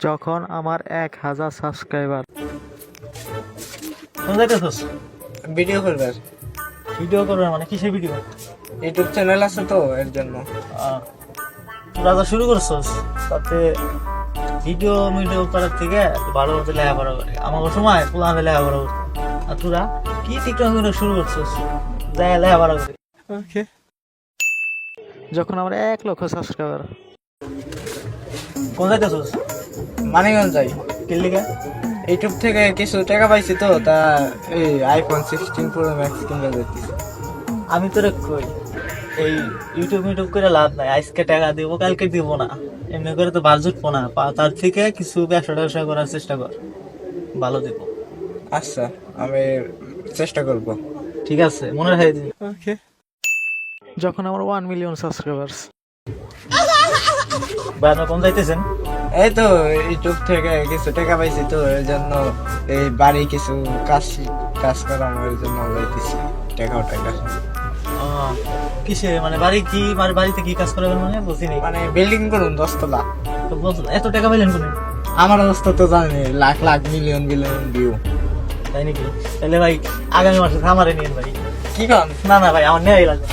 যখন আমার 1000 সাবস্ক্রাইবার। কোন যাইতেছস? ভিডিও করবার ভিডিও করবে মানে কিসের ভিডিও? ইউটিউব চ্যানেল আছে তো এর জন্য। রাজা শুরু করছস তাতে ভিডিও মিডিও করার থেকে ভালো মতো লেখাপড়া করে আমার সময় পুলানে লেখাপড়া করতো আর তোরা কি টিকটক করে শুরু করছস যাই লেখাপড়া করে। ওকে, যখন আমার 1 লক্ষ সাবস্ক্রাইবার। কোন যাইতেছস? মানিগঞ্জ যাই, কি লিগা? ইউটিউব থেকে কিছু টাকা পাইছি তো, তা এই আইফোন 16 প্রো ম্যাক্স কিনতে যাচ্ছি। আমি তোরে কই এই ইউটিউব করে লাভ নাই, আজকে টাকা দিব কালকে দিব না, এমনি করে তো বাল জুটবো না। তার থেকে কিছু ব্যবসা করার চেষ্টা কর, ভালো দিব। আচ্ছা, আমি চেষ্টা করব। ঠিক আছে, মনে রাখে দিন। ওকে, যখন আমার 1 মিলিয়ন সাবস্ক্রাইবার্স। ভাই আপনার কোন যাইতেছেন? এই তো ইউটিউব থেকে কিছু টাকা পাইছি তো এর জন্য এই বাড়ি কিছু কাজ করাম, এর জন্য যাইতেছি টাকা। কিসে মানে বাড়ি কি বাড়িতে কি কাজ করবেন মানে বুঝিনি। মানে বিল্ডিং করুন 10 তলা। তো এত টাকা পাইলেন কোনে? আমার অবস্থা তো জানি, লাখ লাখ মিলিয়ন ভিউ। তাই নাকি? তাহলে ভাই আগামী মাসে খামারে নিন ভাই। কি কন? না ভাই আমার নেওয়াই লাগবে।